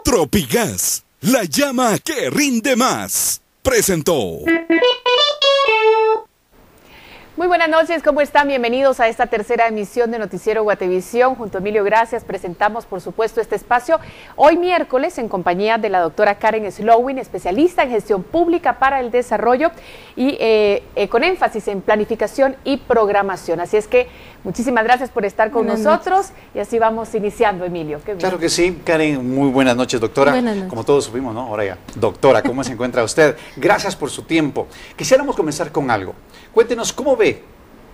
Tropigas, la llama que rinde más, presentó. Muy buenas noches, ¿cómo están? Bienvenidos a esta tercera emisión de Noticiero Guatevisión. Junto a Emilio Gracias presentamos, por supuesto, este espacio hoy miércoles en compañía de la doctora Karen Slowin, especialista en gestión pública para el desarrollo y con énfasis en planificación y programación. Así es que muchísimas gracias por estar con nosotros y así vamos iniciando, Emilio. Qué bien. Claro que sí, Karen, muy buenas noches, doctora. Buenas noches. Como todos supimos, ¿no? Ahora ya, doctora, ¿cómo se encuentra usted? Gracias por su tiempo. Quisiéramos comenzar con algo. Cuéntenos cómo ve,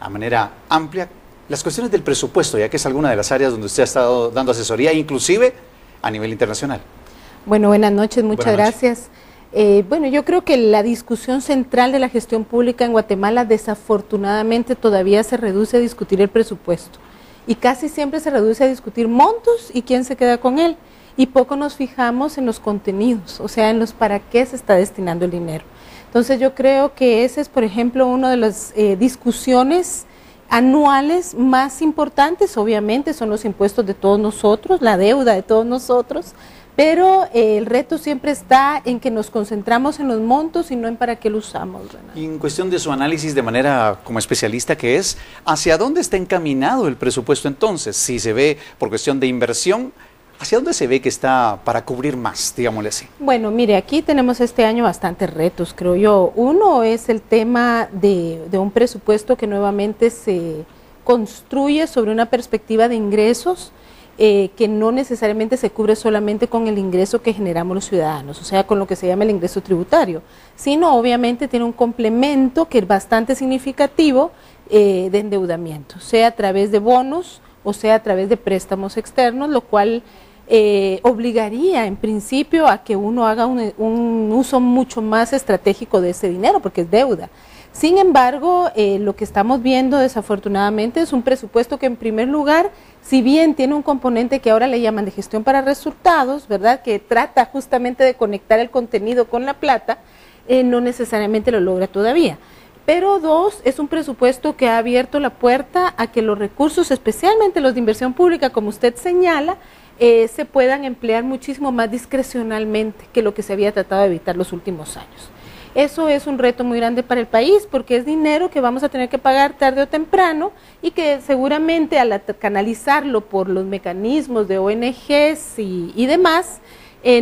a manera amplia, las cuestiones del presupuesto, ya que es alguna de las áreas donde usted ha estado dando asesoría, inclusive a nivel internacional. Bueno, buenas noches, muchas gracias. Bueno, yo creo que la discusión central de la gestión pública en Guatemala desafortunadamente todavía se reduce a discutir el presupuesto y casi siempre se reduce a discutir montos y quién se queda con él y poco nos fijamos en los contenidos, o sea, en los para qué se está destinando el dinero. Entonces yo creo que ese es, por ejemplo, una de las discusiones anuales más importantes. Obviamente son los impuestos de todos nosotros, la deuda de todos nosotros, pero el reto siempre está en que nos concentramos en los montos y no en para qué lo usamos, Renato. Y en cuestión de su análisis de manera como especialista que es, ¿hacia dónde está encaminado el presupuesto entonces? Si se ve por cuestión de inversión, ¿hacia dónde se ve que está para cubrir más, digámosle así? Bueno, mire, aquí tenemos este año bastantes retos, creo yo. Uno es el tema de un presupuesto que nuevamente se construye sobre una perspectiva de ingresos que no necesariamente se cubre solamente con el ingreso que generamos los ciudadanos, o sea, con lo que se llama el ingreso tributario, sino obviamente tiene un complemento que es bastante significativo de endeudamiento, sea a través de bonos o sea a través de préstamos externos, lo cual obligaría en principio a que uno haga un uso mucho más estratégico de ese dinero, porque es deuda. Sin embargo, lo que estamos viendo desafortunadamente es un presupuesto que en primer lugar, si bien tiene un componente que ahora le llaman de gestión para resultados, ¿verdad?, que trata justamente de conectar el contenido con la plata, no necesariamente lo logra todavía. Pero dos, es un presupuesto que ha abierto la puerta a que los recursos, especialmente los de inversión pública, como usted señala, se puedan emplear muchísimo más discrecionalmente que lo que se había tratado de evitar los últimos años. Eso es un reto muy grande para el país porque es dinero que vamos a tener que pagar tarde o temprano y que seguramente al canalizarlo por los mecanismos de ONGs y demás,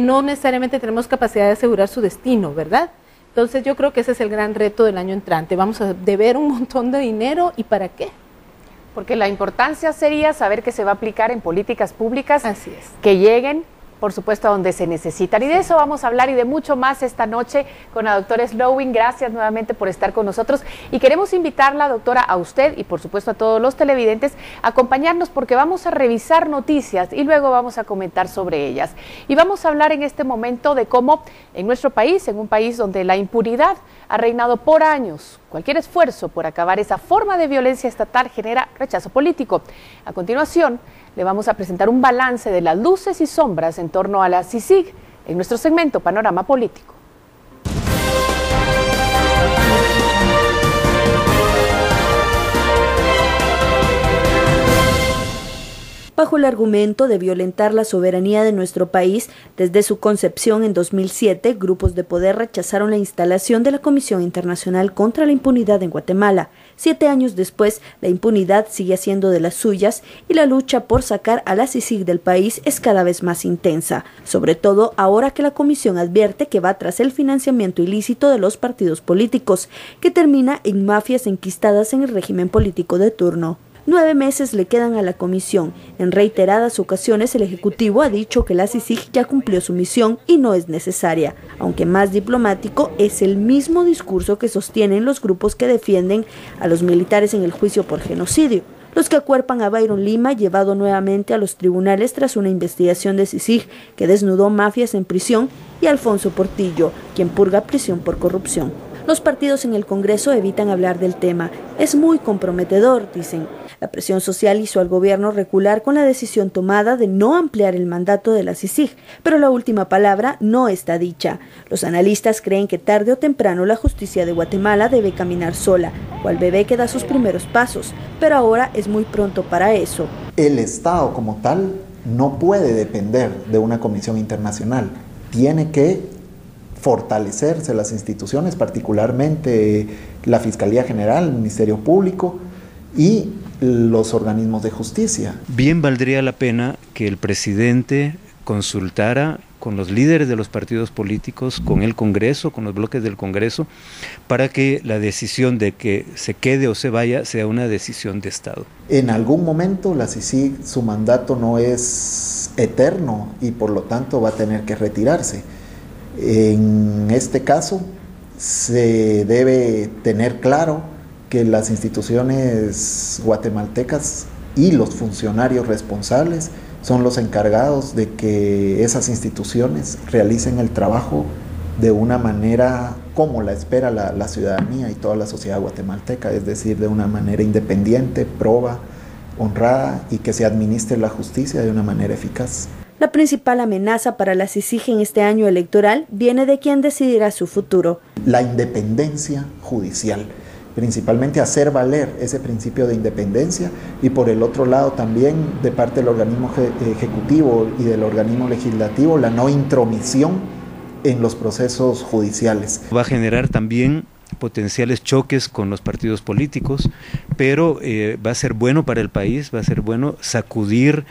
no necesariamente tenemos capacidad de asegurar su destino, ¿verdad? Entonces yo creo que ese es el gran reto del año entrante. Vamos a deber un montón de dinero, ¿y para qué? Porque la importancia sería saber que se va a aplicar en políticas públicas. Así es. Que lleguen, por supuesto, a donde se necesitan. Y de eso vamos a hablar y de mucho más esta noche con la doctora Slowin. Gracias nuevamente por estar con nosotros. Y queremos invitarla, doctora, a usted y por supuesto a todos los televidentes a acompañarnos porque vamos a revisar noticias y luego vamos a comentar sobre ellas. Y vamos a hablar en este momento de cómo en nuestro país, en un país donde la impunidad ha reinado por años, cualquier esfuerzo por acabar esa forma de violencia estatal genera rechazo político. A continuación, le vamos a presentar un balance de las luces y sombras en torno a la CICIG en nuestro segmento Panorama Político. Bajo el argumento de violentar la soberanía de nuestro país, desde su concepción en 2007, grupos de poder rechazaron la instalación de la Comisión Internacional contra la Impunidad en Guatemala. 7 años después, la impunidad sigue siendo de las suyas y la lucha por sacar a la CICIG del país es cada vez más intensa, sobre todo ahora que la Comisión advierte que va tras el financiamiento ilícito de los partidos políticos, que termina en mafias enquistadas en el régimen político de turno. 9 meses le quedan a la comisión. En reiteradas ocasiones el Ejecutivo ha dicho que la CICIG ya cumplió su misión y no es necesaria, aunque más diplomático es el mismo discurso que sostienen los grupos que defienden a los militares en el juicio por genocidio, los que acuerpan a Byron Lima, llevado nuevamente a los tribunales tras una investigación de CICIG que desnudó mafias en prisión, y Alfonso Portillo, quien purga prisión por corrupción. Los partidos en el Congreso evitan hablar del tema. Es muy comprometedor, dicen. La presión social hizo al gobierno recular con la decisión tomada de no ampliar el mandato de la CICIG, pero la última palabra no está dicha. Los analistas creen que tarde o temprano la justicia de Guatemala debe caminar sola, cual bebé que da sus primeros pasos, pero ahora es muy pronto para eso. El Estado como tal no puede depender de una comisión internacional, tiene que fortalecerse las instituciones, particularmente la Fiscalía General, el Ministerio Público y los organismos de justicia. Bien valdría la pena que el presidente consultara con los líderes de los partidos políticos, con el Congreso, con los bloques del Congreso, para que la decisión de que se quede o se vaya sea una decisión de Estado. En algún momento la CICIG, su mandato no es eterno y por lo tanto va a tener que retirarse. En este caso se debe tener claro que las instituciones guatemaltecas y los funcionarios responsables son los encargados de que esas instituciones realicen el trabajo de una manera como la espera la ciudadanía y toda la sociedad guatemalteca, es decir, de una manera independiente, proba, honrada y que se administre la justicia de una manera eficaz. La principal amenaza para la CICIG en este año electoral viene de quien decidirá su futuro. La independencia judicial, principalmente hacer valer ese principio de independencia y por el otro lado también de parte del organismo ejecutivo y del organismo legislativo la no intromisión en los procesos judiciales. Va a generar también potenciales choques con los partidos políticos, pero va a ser bueno para el país, va a ser bueno sacudir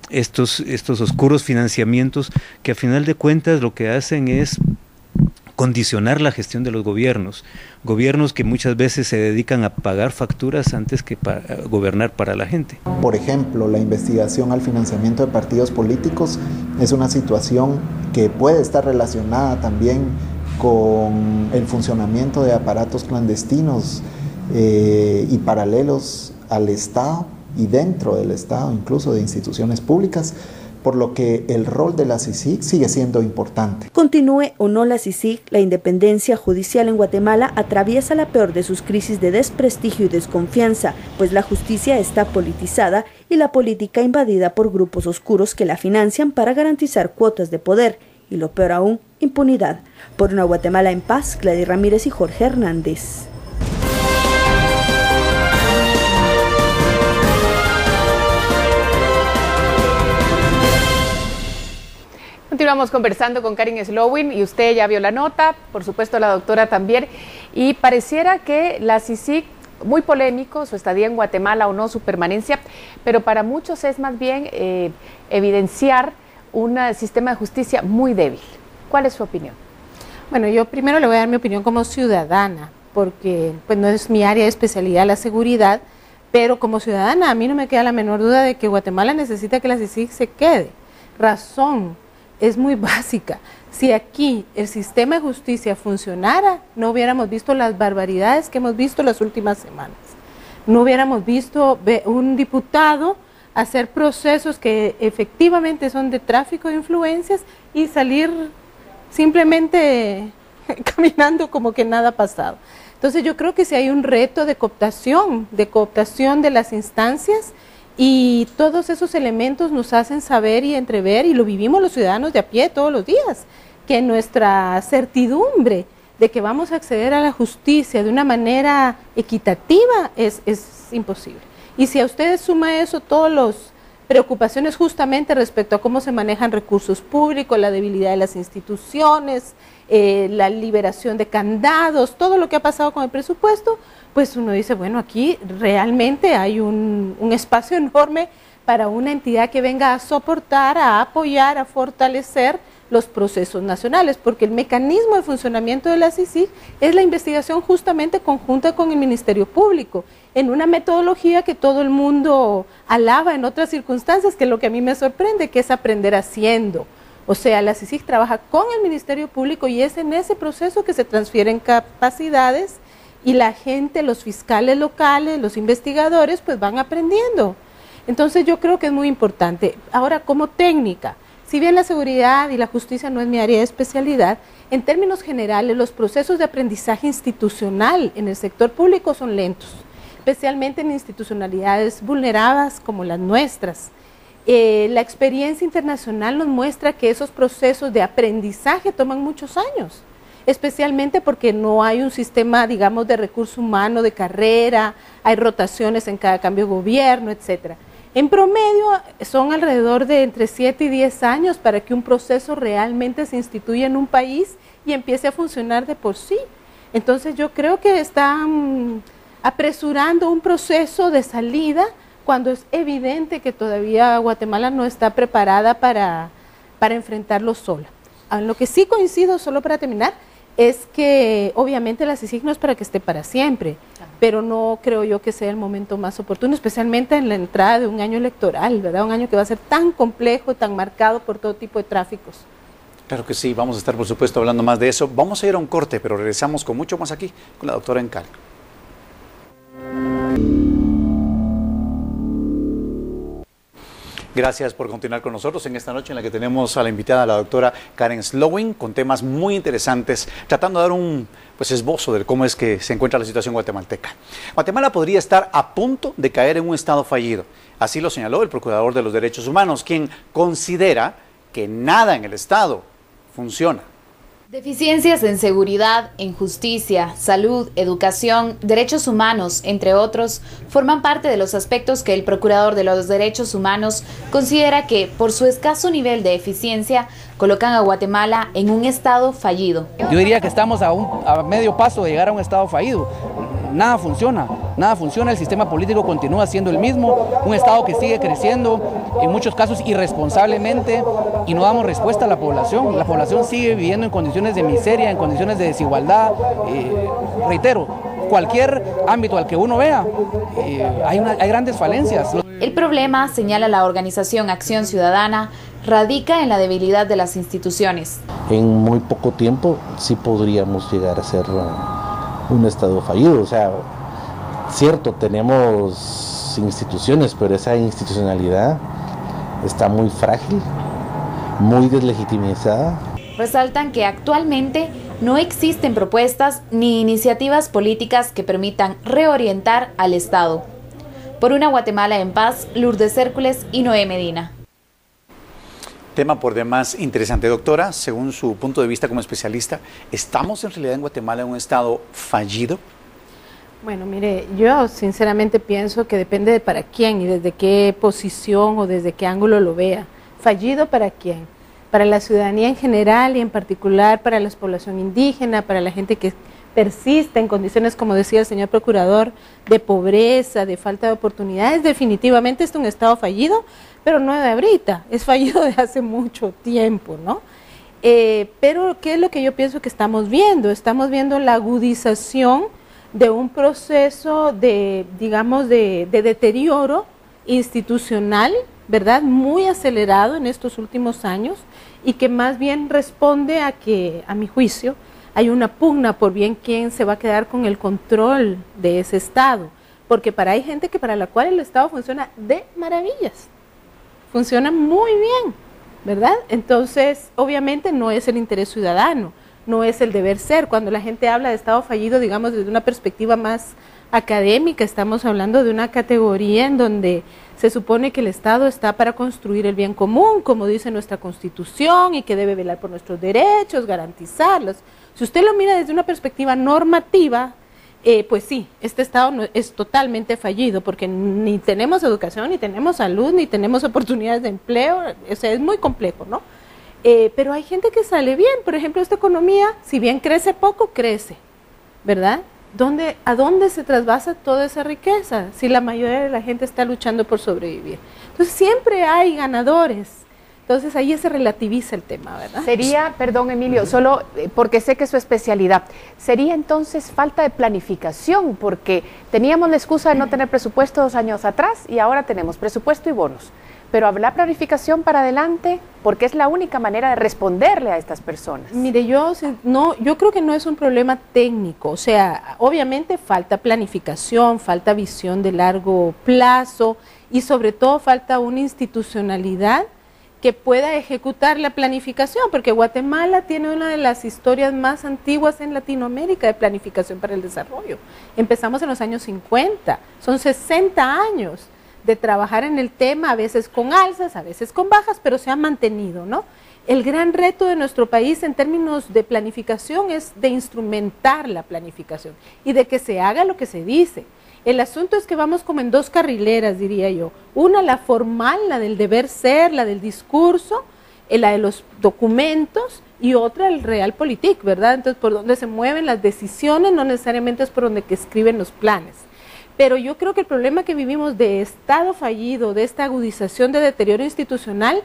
estos oscuros financiamientos que a final de cuentas lo que hacen es condicionar la gestión de los gobiernos que muchas veces se dedican a pagar facturas antes que gobernar para la gente. Por ejemplo, la investigación al financiamiento de partidos políticos es una situación que puede estar relacionada también con el funcionamiento de aparatos clandestinos y paralelos al Estado y dentro del Estado, incluso de instituciones públicas, por lo que el rol de la CICIG sigue siendo importante. Continúe o no la CICIG, la independencia judicial en Guatemala atraviesa la peor de sus crisis de desprestigio y desconfianza, pues la justicia está politizada y la política invadida por grupos oscuros que la financian para garantizar cuotas de poder y, lo peor aún, impunidad. Por una Guatemala en paz, Gladys Ramírez y Jorge Hernández. Continuamos conversando con Karin Slowin y usted ya vio la nota, por supuesto la doctora también, y pareciera que la CICIG, muy polémico su estadía en Guatemala o no, su permanencia, pero para muchos es más bien evidenciar un sistema de justicia muy débil. ¿Cuál es su opinión? Bueno, yo primero le voy a dar mi opinión como ciudadana, porque pues no es mi área de especialidad la seguridad, pero como ciudadana a mí no me queda la menor duda de que Guatemala necesita que la CICIG se quede. Razón es muy básica. Si aquí el sistema de justicia funcionara, no hubiéramos visto las barbaridades que hemos visto las últimas semanas. No hubiéramos visto un diputado hacer procesos que efectivamente son de tráfico de influencias y salir simplemente caminando como que nada ha pasado. Entonces yo creo que si hay un reto de cooptación de las instancias, y todos esos elementos nos hacen saber y entrever, y lo vivimos los ciudadanos de a pie todos los días, que nuestra certidumbre de que vamos a acceder a la justicia de una manera equitativa es imposible. Y si a ustedes suma eso todas las preocupaciones justamente respecto a cómo se manejan recursos públicos, la debilidad de las instituciones, la liberación de candados, todo lo que ha pasado con el presupuesto, pues uno dice, bueno, aquí realmente hay un espacio enorme para una entidad que venga a soportar, a apoyar, a fortalecer los procesos nacionales, porque el mecanismo de funcionamiento de la CICIG es la investigación justamente conjunta con el Ministerio Público, en una metodología que todo el mundo alaba en otras circunstancias, que es lo que a mí me sorprende, que es aprender haciendo. O sea, la CICIG trabaja con el Ministerio Público y es en ese proceso que se transfieren capacidades y la gente, los fiscales locales, los investigadores, pues van aprendiendo. Entonces yo creo que es muy importante. Ahora, como técnica, si bien la seguridad y la justicia no es mi área de especialidad, en términos generales los procesos de aprendizaje institucional en el sector público son lentos, especialmente en institucionalidades vulneradas como las nuestras. La experiencia internacional nos muestra que esos procesos de aprendizaje toman muchos años, especialmente porque no hay un sistema, digamos, de recurso humano, de carrera, hay rotaciones en cada cambio de gobierno, etcétera. En promedio son alrededor de entre 7 y 10 años para que un proceso realmente se instituya en un país y empiece a funcionar de por sí. Entonces yo creo que están apresurando un proceso de salida cuando es evidente que todavía Guatemala no está preparada para enfrentarlo sola. En lo que sí coincido, solo para terminar, es que obviamente la CICIG no es para que esté para siempre, pero no creo yo que sea el momento más oportuno, especialmente en la entrada de un año electoral, ¿verdad? Un año que va a ser tan complejo, tan marcado por todo tipo de tráficos. Claro que sí, vamos a estar por supuesto hablando más de eso. Vamos a ir a un corte, pero regresamos con mucho más aquí, con la doctora Encal. Gracias por continuar con nosotros en esta noche en la que tenemos a la invitada, la doctora Karen Slowing, con temas muy interesantes, tratando de dar un esbozo de cómo es que se encuentra la situación guatemalteca. Guatemala podría estar a punto de caer en un estado fallido. Así lo señaló el Procurador de los Derechos Humanos, quien considera que nada en el Estado funciona. Deficiencias en seguridad, en justicia, salud, educación, derechos humanos, entre otros, forman parte de los aspectos que el Procurador de los Derechos Humanos considera que, por su escaso nivel de eficiencia, colocan a Guatemala en un estado fallido. Yo diría que estamos a medio paso de llegar a un estado fallido. Nada funciona, el sistema político continúa siendo el mismo, un Estado que sigue creciendo, en muchos casos irresponsablemente, y no damos respuesta a la población sigue viviendo en condiciones de miseria, en condiciones de desigualdad, reitero, cualquier ámbito al que uno vea, hay grandes falencias. El problema, señala la organización Acción Ciudadana, radica en la debilidad de las instituciones. En muy poco tiempo sí podríamos llegar a ser un estado fallido, o sea, cierto, tenemos instituciones, pero esa institucionalidad está muy frágil, muy deslegitimizada. Resaltan que actualmente no existen propuestas ni iniciativas políticas que permitan reorientar al Estado. Por una Guatemala en paz, Lourdes Hércules y Noé Medina. Tema por demás interesante. Doctora, según su punto de vista como especialista, ¿estamos en realidad en Guatemala en un estado fallido? Bueno, mire, yo sinceramente pienso que depende de para quién y desde qué posición o desde qué ángulo lo vea. ¿Fallido para quién? Para la ciudadanía en general y en particular para la población indígena, para la gente que persiste en condiciones, como decía el señor Procurador, de pobreza, de falta de oportunidades. Definitivamente es un estado fallido, pero no de ahorita, es fallido de hace mucho tiempo, ¿no? Pero ¿qué es lo que yo pienso que estamos viendo? Estamos viendo la agudización de un proceso de, digamos, de deterioro institucional, ¿verdad? Muy acelerado en estos últimos años y que más bien responde a que, a mi juicio, hay una pugna por bien quién se va a quedar con el control de ese Estado, porque hay gente que para la cual el Estado funciona de maravillas, funciona muy bien, ¿verdad? Entonces, obviamente no es el interés ciudadano, no es el deber ser. Cuando la gente habla de Estado fallido, digamos, desde una perspectiva más académica, estamos hablando de una categoría en donde se supone que el Estado está para construir el bien común, como dice nuestra Constitución, y que debe velar por nuestros derechos, garantizarlos. Si usted lo mira desde una perspectiva normativa, pues sí, este Estado es totalmente fallido, porque ni tenemos educación, ni tenemos salud, ni tenemos oportunidades de empleo, o sea, es muy complejo, ¿no? Pero hay gente que sale bien, por ejemplo, esta economía, si bien crece poco, crece, ¿verdad? ¿A dónde se trasvasa toda esa riqueza si la mayoría de la gente está luchando por sobrevivir? Entonces siempre hay ganadores. Entonces ahí se relativiza el tema, ¿verdad? Sería, perdón Emilio, solo porque sé que es su especialidad, sería entonces falta de planificación, porque teníamos la excusa de no tener presupuesto 2 años atrás y ahora tenemos presupuesto y bonos. Pero habrá planificación para adelante, porque es la única manera de responderle a estas personas. Mire, yo creo que no es un problema técnico, o sea, obviamente falta planificación, falta visión de largo plazo y sobre todo falta una institucionalidad que pueda ejecutar la planificación, porque Guatemala tiene una de las historias más antiguas en Latinoamérica de planificación para el desarrollo. Empezamos en los años 50, son 60 años de trabajar en el tema, a veces con alzas, a veces con bajas, pero se ha mantenido, ¿no? El gran reto de nuestro país en términos de planificación es de instrumentar la planificación y de que se haga lo que se dice. El asunto es que vamos como en dos carrileras, diría yo. Una, la formal, la del deber ser, la del discurso, la de los documentos, y otra, el realpolitik, ¿verdad? Entonces, por donde se mueven las decisiones, no necesariamente es por donde que escriben los planes. Pero yo creo que el problema que vivimos de Estado fallido, de esta agudización de deterioro institucional,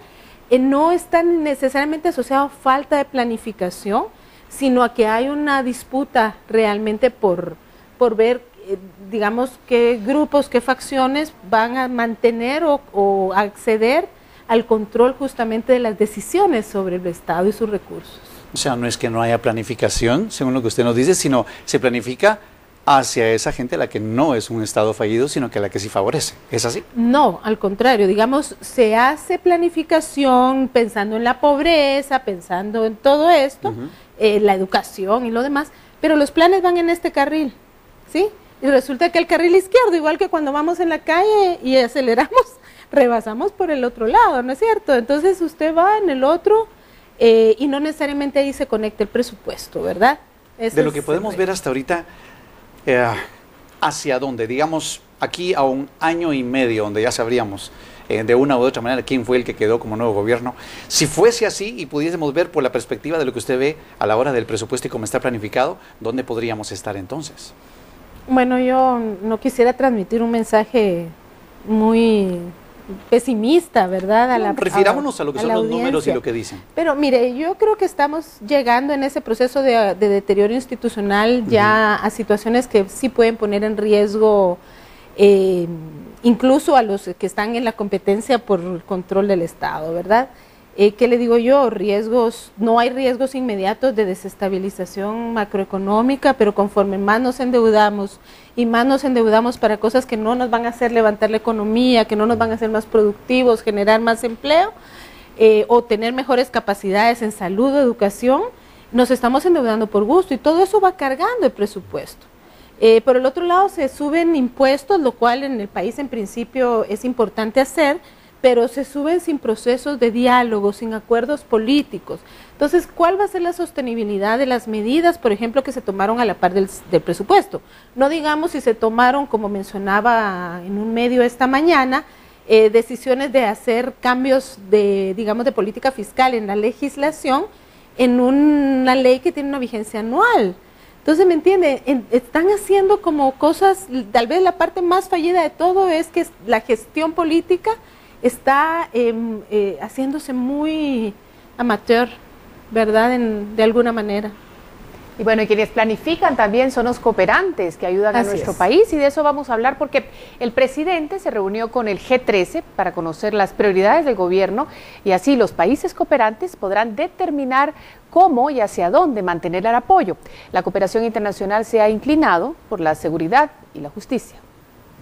no está necesariamente asociado a falta de planificación, sino a que hay una disputa realmente por ver, digamos, qué grupos, qué facciones van a mantener o acceder al control justamente de las decisiones sobre el Estado y sus recursos. O sea, no es que no haya planificación, según lo que usted nos dice, sino se planifica hacia esa gente a la que no es un Estado fallido, sino que a la que sí favorece. ¿Es así? No, al contrario, digamos, se hace planificación pensando en la pobreza, pensando en todo esto, la educación y lo demás, pero los planes van en este carril, ¿sí? Y resulta que el carril izquierdo, igual que cuando vamos en la calle y aceleramos, rebasamos por el otro lado, ¿no es cierto? Entonces usted va en el otro y no necesariamente ahí se conecta el presupuesto, ¿verdad? De lo que podemos ver hasta ahorita, ¿hacia dónde? Digamos, aquí a 1 año y medio, donde ya sabríamos de una u otra manera quién fue el que quedó como nuevo gobierno. Si fuese así y pudiésemos ver por la perspectiva de lo que usted ve a la hora del presupuesto y cómo está planificado, ¿dónde podríamos estar entonces? Bueno, yo no quisiera transmitir un mensaje muy pesimista, ¿verdad? Refirámonos a lo que son los números y lo que dicen. Pero mire, yo creo que estamos llegando en ese proceso de deterioro institucional ya a situaciones que sí pueden poner en riesgo incluso a los que están en la competencia por el control del Estado, ¿verdad? ¿Qué le digo yo? Riesgos, no hay riesgos inmediatos de desestabilización macroeconómica, pero conforme más nos endeudamos y más nos endeudamos para cosas que no nos van a hacer levantar la economía, que no nos van a hacer más productivos, generar más empleo o tener mejores capacidades en salud o educación, nos estamos endeudando por gusto y todo eso va cargando el presupuesto. Por el otro lado se suben impuestos, lo cual en el país en principio es importante hacer, pero se suben sin procesos de diálogo, sin acuerdos políticos. Entonces, ¿cuál va a ser la sostenibilidad de las medidas, por ejemplo, que se tomaron a la par del presupuesto? No digamos si se tomaron, como mencionaba en un medio esta mañana, decisiones de hacer cambios de, digamos, de política fiscal en la legislación, en una ley que tiene una vigencia anual. Entonces, ¿me entiende? Están haciendo como cosas, tal vez la parte más fallida de todo es que la gestión política está haciéndose muy amateur, ¿verdad? De alguna manera. Y bueno, y quienes planifican también son los cooperantes que ayudan a nuestro país, y de eso vamos a hablar porque el presidente se reunió con el G13 para conocer las prioridades del gobierno y así los países cooperantes podrán determinar cómo y hacia dónde mantener el apoyo. La cooperación internacional se ha inclinado por la seguridad y la justicia.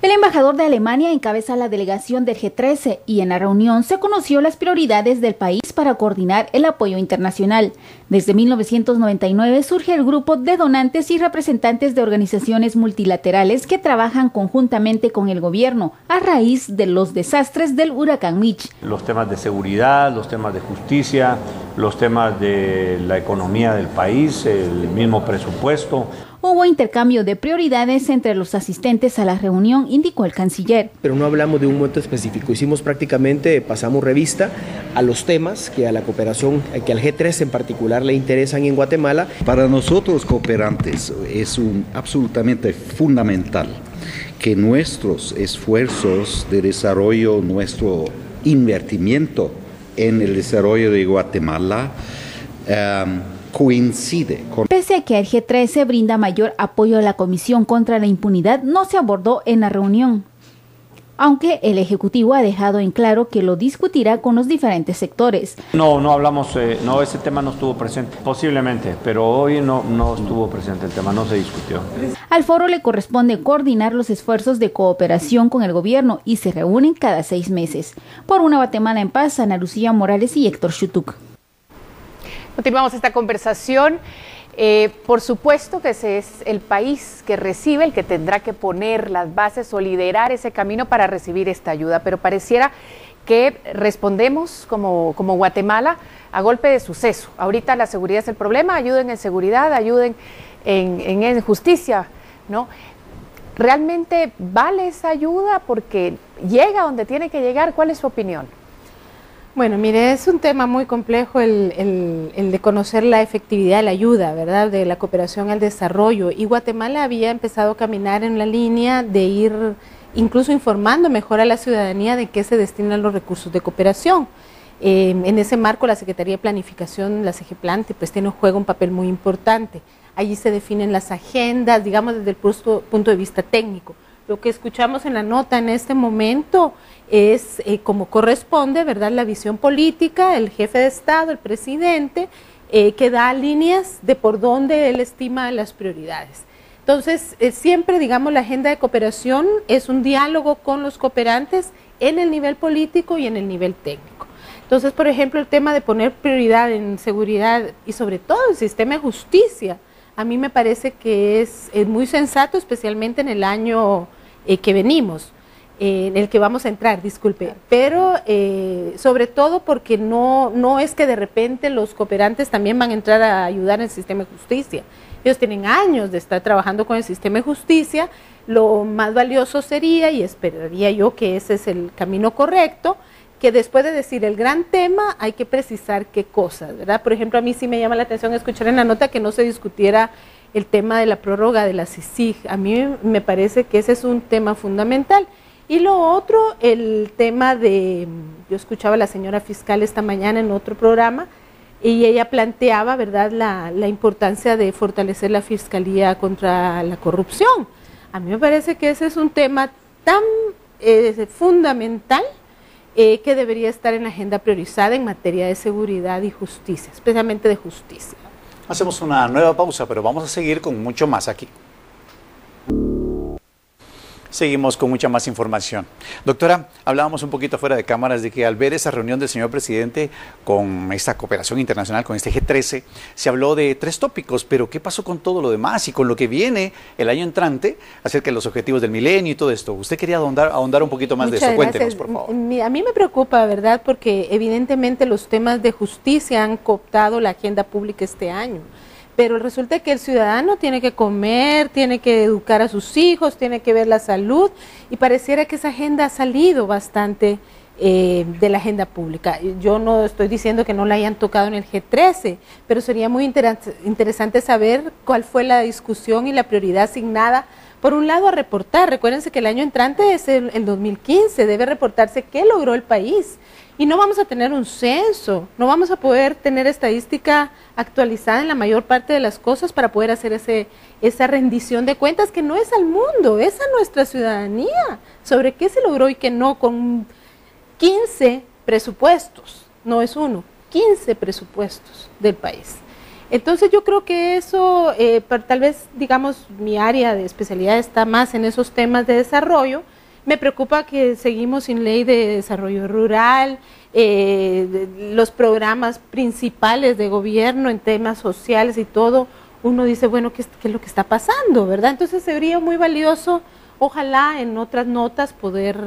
El embajador de Alemania encabeza la delegación del G13 y en la reunión se conoció las prioridades del país para coordinar el apoyo internacional. Desde 1999 surge el grupo de donantes y representantes de organizaciones multilaterales que trabajan conjuntamente con el gobierno a raíz de los desastres del huracán Mitch. Los temas de seguridad, los temas de justicia, los temas de la economía del país, el mismo presupuesto. Hubo intercambio de prioridades entre los asistentes a la reunión, indicó el canciller. Pero no hablamos de un momento específico, pasamos revista a los temas que a la cooperación, que al G13 en particular le interesan en Guatemala. Para nosotros cooperantes es absolutamente fundamental que nuestros esfuerzos de desarrollo, nuestro invertimiento en el desarrollo de Guatemala coincide con... Pese a que el G13 brinda mayor apoyo a la Comisión contra la Impunidad, no se abordó en la reunión, aunque el Ejecutivo ha dejado en claro que lo discutirá con los diferentes sectores. No hablamos, ese tema no estuvo presente, posiblemente, pero hoy no estuvo presente el tema, no se discutió. Al foro le corresponde coordinar los esfuerzos de cooperación con el gobierno y se reúnen cada 6 meses. Por una Guatemala en paz, Ana Lucía Morales y Héctor Chutuc. Continuamos esta conversación. Por supuesto que ese es el país que recibe, el que tendrá que poner las bases o liderar ese camino para recibir esta ayuda, pero pareciera que respondemos como Guatemala a golpe de suceso. Ahorita la seguridad es el problema, ayuden en seguridad, ayuden en justicia, ¿no? ¿realmente vale esa ayuda porque llega donde tiene que llegar? ¿Cuál es su opinión? Bueno, mire, es un tema muy complejo el de conocer la efectividad de la ayuda, ¿verdad?, de la cooperación al desarrollo. Y Guatemala había empezado a caminar en la línea de ir incluso informando mejor a la ciudadanía de qué se destinan los recursos de cooperación. En ese marco, la Secretaría de Planificación, la CEGEPLAN, pues juega un papel muy importante. Allí se definen las agendas, digamos, desde el punto de vista técnico. Lo que escuchamos en la nota en este momento es como corresponde, ¿verdad?, la visión política, el jefe de Estado, el presidente, que da líneas de por dónde él estima las prioridades. Entonces, siempre, digamos, la agenda de cooperación es un diálogo con los cooperantes en el nivel político y en el nivel técnico. Entonces, por ejemplo, el tema de poner prioridad en seguridad y sobre todo el sistema de justicia, a mí me parece que es muy sensato, especialmente en el año que venimos, en el que vamos a entrar, disculpe, pero sobre todo porque no es que de repente los cooperantes también van a entrar a ayudar en el sistema de justicia. Ellos tienen años de estar trabajando con el sistema de justicia. Lo más valioso sería, y esperaría yo que ese es el camino correcto, que después de decir el gran tema hay que precisar qué cosas, ¿verdad? Por ejemplo, a mí sí me llama la atención escuchar en la nota que no se discutiera el tema de la prórroga de la CICIG. A mí me parece que ese es un tema fundamental. Y lo otro, el tema de, yo escuchaba a la señora fiscal esta mañana en otro programa y ella planteaba, ¿verdad?, la importancia de fortalecer la Fiscalía contra la corrupción. A mí me parece que ese es un tema tan fundamental que debería estar en la agenda priorizada en materia de seguridad y justicia, especialmente de justicia. Hacemos una nueva pausa, pero vamos a seguir con mucho más aquí. Seguimos con mucha más información. Doctora, hablábamos un poquito fuera de cámaras de que al ver esa reunión del señor presidente con esta cooperación internacional, con este G13, se habló de 3 tópicos, pero ¿qué pasó con todo lo demás y con lo que viene el año entrante acerca de los objetivos del milenio y todo esto? Usted quería ahondar un poquito más de eso. Cuéntenos, por favor. A mí me preocupa, ¿verdad?, porque evidentemente los temas de justicia han cooptado la agenda pública este año. Pero resulta que el ciudadano tiene que comer, tiene que educar a sus hijos, tiene que ver la salud, y pareciera que esa agenda ha salido bastante de la agenda pública. Yo no estoy diciendo que no la hayan tocado en el G13, pero sería muy interesante saber cuál fue la discusión y la prioridad asignada, por un lado, a reportar. Recuérdense que el año entrante es el 2015, debe reportarse qué logró el país. Y no vamos a tener un censo, no vamos a poder tener estadística actualizada en la mayor parte de las cosas para poder hacer esa rendición de cuentas que no es al mundo, es a nuestra ciudadanía, sobre qué se logró y qué no, con 15 presupuestos, no es uno, 15 presupuestos del país. Entonces yo creo que eso, tal vez, digamos, mi área de especialidad está más en esos temas de desarrollo. Me preocupa que seguimos sin ley de desarrollo rural, los programas principales de gobierno en temas sociales y todo. Uno dice, bueno, ¿qué es lo que está pasando, verdad? Entonces sería muy valioso, ojalá en otras notas poder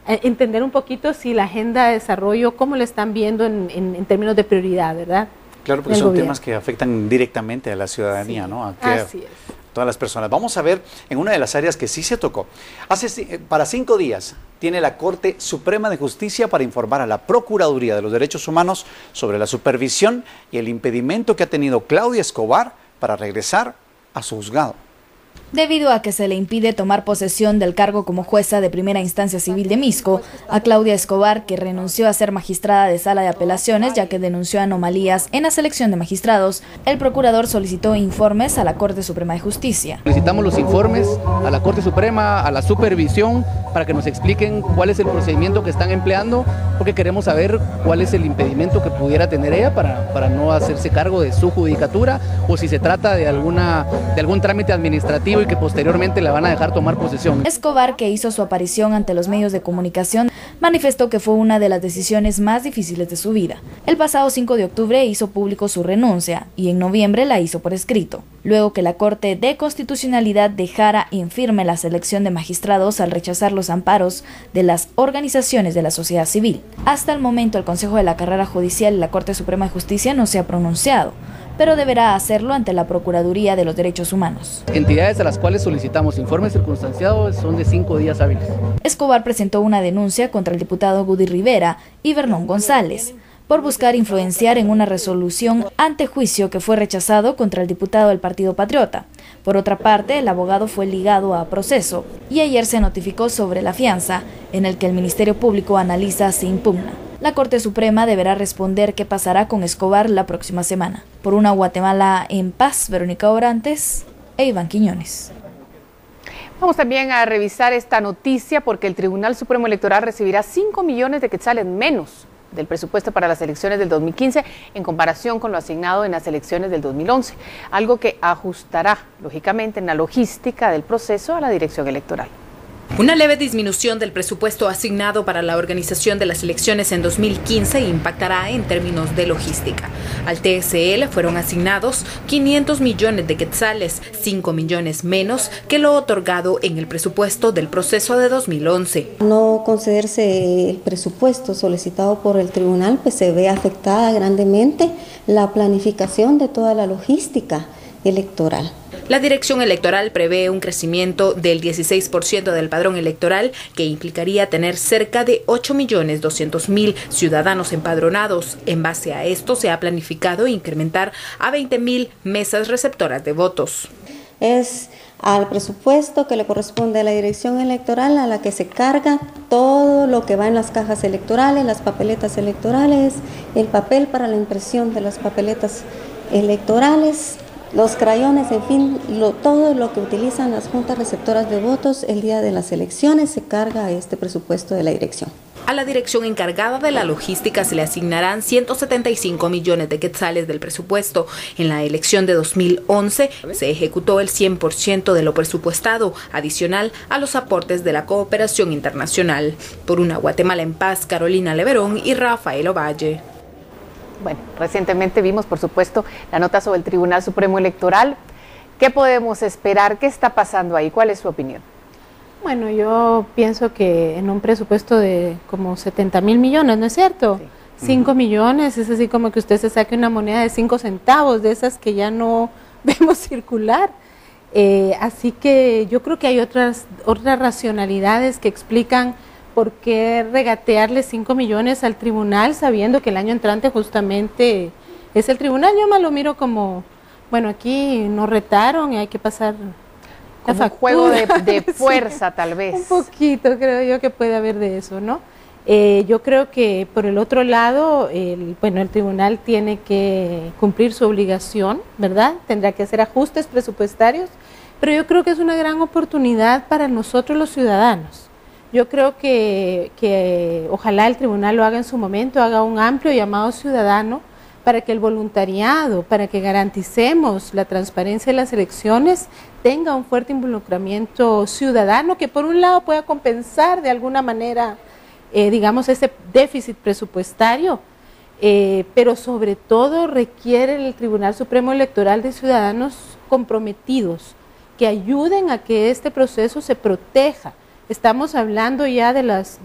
entender un poquito si la agenda de desarrollo, cómo la están viendo en términos de prioridad, ¿verdad? Claro, porque son temas que afectan directamente a la ciudadanía, sí, ¿no? Así es. Todas las personas. Vamos a ver en una de las áreas que sí se tocó. Para 5 días tiene la Corte Suprema de Justicia para informar a la Procuraduría de los Derechos Humanos sobre la supervisión y el impedimento que ha tenido Claudia Escobar para regresar a su juzgado. Debido a que se le impide tomar posesión del cargo como jueza de primera instancia civil de Misco, a Claudia Escobar, que renunció a ser magistrada de sala de apelaciones ya que denunció anomalías en la selección de magistrados, el procurador solicitó informes a la Corte Suprema de Justicia. Solicitamos los informes a la Corte Suprema, a la supervisión, para que nos expliquen cuál es el procedimiento que están empleando, porque queremos saber cuál es el impedimento que pudiera tener ella para no hacerse cargo de su judicatura, o si se trata de algún trámite administrativo y que posteriormente la van a dejar tomar posesión. Escobar, que hizo su aparición ante los medios de comunicación, Manifestó que fue una de las decisiones más difíciles de su vida. El pasado 5 de octubre hizo público su renuncia y en noviembre la hizo por escrito, luego que la Corte de Constitucionalidad dejara infirme la selección de magistrados al rechazar los amparos de las organizaciones de la sociedad civil. Hasta el momento, el Consejo de la Carrera Judicial y la Corte Suprema de Justicia no se ha pronunciado, pero deberá hacerlo ante la Procuraduría de los Derechos Humanos. Entidades a las cuales solicitamos informes circunstanciados son de 5 días hábiles. Escobar presentó una denuncia contra el diputado Gudy Rivera y Vernon González por buscar influenciar en una resolución ante juicio que fue rechazado contra el diputado del Partido Patriota. Por otra parte, el abogado fue ligado a proceso y ayer se notificó sobre la fianza, en el que el Ministerio Público analiza si impugna. La Corte Suprema deberá responder qué pasará con Escobar la próxima semana. Por una Guatemala en paz, Verónica Orantes e Iván Quiñones. Vamos también a revisar esta noticia porque el Tribunal Supremo Electoral recibirá 5 millones de quetzales menos del presupuesto para las elecciones del 2015 en comparación con lo asignado en las elecciones del 2011, algo que ajustará, lógicamente, en la logística del proceso a la dirección electoral. Una leve disminución del presupuesto asignado para la organización de las elecciones en 2015 impactará en términos de logística. Al TSL fueron asignados 500 millones de quetzales, 5 millones menos que lo otorgado en el presupuesto del proceso de 2011. No concederse el presupuesto solicitado por el tribunal, pues se ve afectada grandemente la planificación de toda la logística electoral. La Dirección Electoral prevé un crecimiento del 16% del padrón electoral, que implicaría tener cerca de 8.200.000 ciudadanos empadronados. En base a esto, se ha planificado incrementar a 20.000 mesas receptoras de votos. Es al presupuesto que le corresponde a la Dirección Electoral a la que se carga todo lo que va en las cajas electorales, las papeletas electorales, el papel para la impresión de las papeletas electorales, los crayones, en fin, todo lo que utilizan las juntas receptoras de votos el día de las elecciones se carga a este presupuesto de la dirección. A la dirección encargada de la logística se le asignarán 175 millones de quetzales del presupuesto. En la elección de 2011 se ejecutó el 100% de lo presupuestado, adicional a los aportes de la cooperación internacional. Por una Guatemala en paz, Carolina Leverón y Rafael Ovalle. Bueno, recientemente vimos, por supuesto, la nota sobre el Tribunal Supremo Electoral. ¿Qué podemos esperar? ¿Qué está pasando ahí? ¿Cuál es su opinión? Bueno, yo pienso que en un presupuesto de como 70.000 millones, ¿no es cierto? Sí. 5 millones, es así como que usted se saque una moneda de 5 centavos, de esas que ya no vemos circular. Así que yo creo que hay otras racionalidades que explican por qué regatearle 5 millones al tribunal sabiendo que el año entrante justamente es el tribunal. Yo me lo miro como, bueno, aquí nos retaron y hay que pasar la factura. Un juego de fuerza, sí, tal vez. Un poquito creo yo que puede haber de eso, ¿no? Yo creo que por el otro lado, el tribunal tiene que cumplir su obligación, ¿verdad? Tendrá que hacer ajustes presupuestarios, pero yo creo que es una gran oportunidad para nosotros los ciudadanos. Yo creo que ojalá el tribunal lo haga en su momento, haga un amplio llamado ciudadano para que el voluntariado, para que garanticemos la transparencia de las elecciones, tenga un fuerte involucramiento ciudadano que por un lado pueda compensar de alguna manera, digamos, ese déficit presupuestario, pero sobre todo requiere el Tribunal Supremo Electoral de ciudadanos comprometidos que ayuden a que este proceso se proteja. Estamos hablando ya de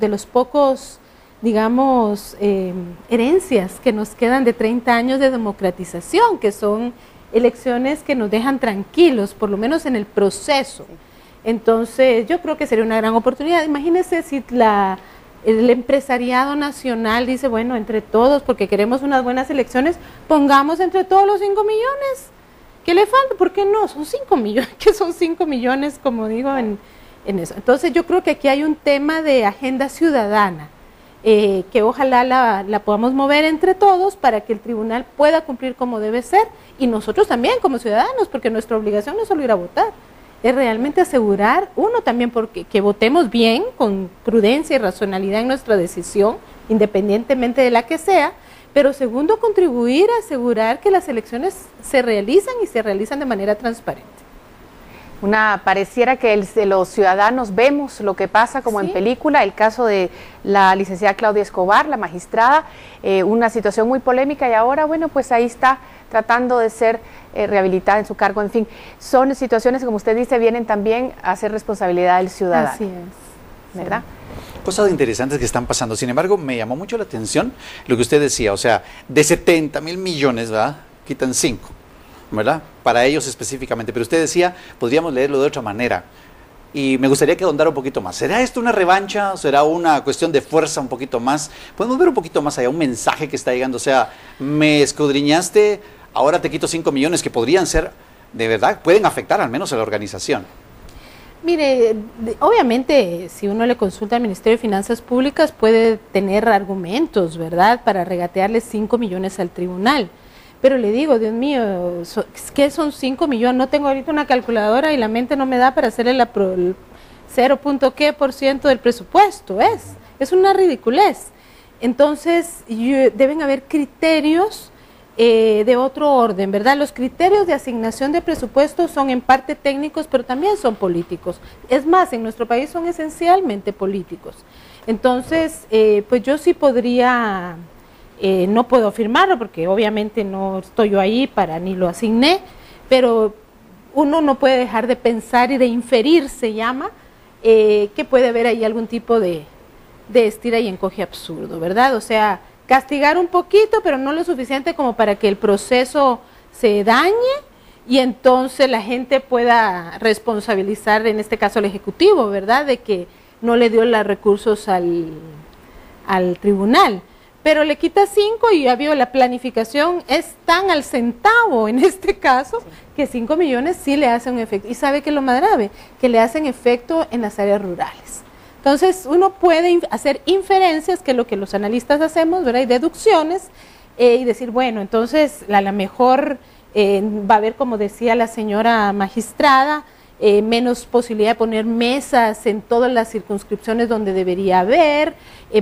los pocos, digamos, herencias que nos quedan de 30 años de democratización, que son elecciones que nos dejan tranquilos, por lo menos en el proceso. Entonces, yo creo que sería una gran oportunidad. Imagínense si el empresariado nacional dice, bueno, entre todos, porque queremos unas buenas elecciones, pongamos entre todos los 5 millones. ¿Qué le falta? ¿Por qué no? Son 5 millones, que son 5 millones, como digo, en eso. Entonces yo creo que aquí hay un tema de agenda ciudadana que ojalá la podamos mover entre todos para que el tribunal pueda cumplir como debe ser y nosotros también como ciudadanos, porque nuestra obligación no es solo ir a votar, es realmente asegurar, uno también porque que votemos bien, con prudencia y racionalidad en nuestra decisión, independientemente de la que sea, pero segundo, contribuir a asegurar que las elecciones se realizan y se realizan de manera transparente. Pareciera que los ciudadanos vemos lo que pasa como en película, el caso de la licenciada Claudia Escobar, la magistrada, una situación muy polémica y ahora, bueno, pues ahí está tratando de ser rehabilitada en su cargo. En fin, son situaciones que, como usted dice, vienen también a ser responsabilidad del ciudadano. Así es. ¿Verdad? Cosas interesantes que están pasando. Sin embargo, me llamó mucho la atención lo que usted decía, o sea, de 70,000 millones, ¿verdad? Quitan 5. ¿Verdad? Para ellos específicamente, pero usted decía, podríamos leerlo de otra manera, y me gustaría que ahondara un poquito más. ¿Será esto una revancha? ¿Será una cuestión de fuerza un poquito más? ¿Podemos ver un poquito más allá, un mensaje que está llegando? O sea, me escudriñaste, ahora te quito 5 millones que podrían ser, de verdad, pueden afectar al menos a la organización. Mire, obviamente, si uno le consulta al Ministerio de Finanzas Públicas, puede tener argumentos, ¿verdad?, para regatearle 5 millones al tribunal. Pero le digo, Dios mío, ¿qué son 5 millones? No tengo ahorita una calculadora y la mente no me da para hacerle el 0.qué% del presupuesto. Es una ridiculez. Entonces, deben haber criterios de otro orden, ¿verdad? Los criterios de asignación de presupuestos son en parte técnicos, pero también son políticos. Es más, en nuestro país son esencialmente políticos. Entonces, pues yo sí podría... no puedo afirmarlo porque obviamente no estoy yo ahí ni lo asigné, pero uno no puede dejar de pensar y de inferir, se llama, que puede haber ahí algún tipo de estira y encoge absurdo, ¿verdad? O sea, castigar un poquito, pero no lo suficiente como para que el proceso se dañe y entonces la gente pueda responsabilizar, en este caso al Ejecutivo, ¿verdad?, de que no le dio los recursos al tribunal. Pero le quita 5 y ya vio, la planificación es tan al centavo en este caso, que 5 millones sí le hacen un efecto. Y sabe que lo más grave, que le hacen efecto en las áreas rurales. Entonces uno puede hacer inferencias, que es lo que los analistas hacemos, ¿verdad?, y deducciones, y decir, bueno, entonces a lo mejor va a haber, como decía la señora magistrada, menos posibilidad de poner mesas en todas las circunscripciones donde debería haber,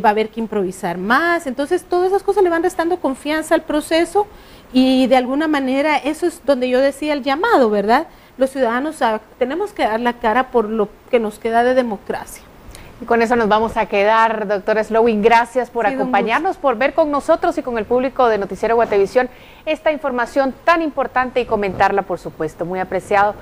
va a haber que improvisar más. Entonces todas esas cosas le van restando confianza al proceso y de alguna manera eso es donde yo decía el llamado, ¿verdad? Los ciudadanos tenemos que dar la cara por lo que nos queda de democracia. Y con eso nos vamos a quedar, doctora Slowing. Gracias por acompañarnos, por ver con nosotros y con el público de Noticiero Guatevisión esta información tan importante y comentarla, por supuesto. Muy apreciado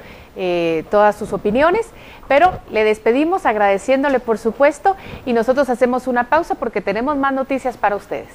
todas sus opiniones, pero le despedimos agradeciéndole, por supuesto, y nosotros hacemos una pausa porque tenemos más noticias para ustedes.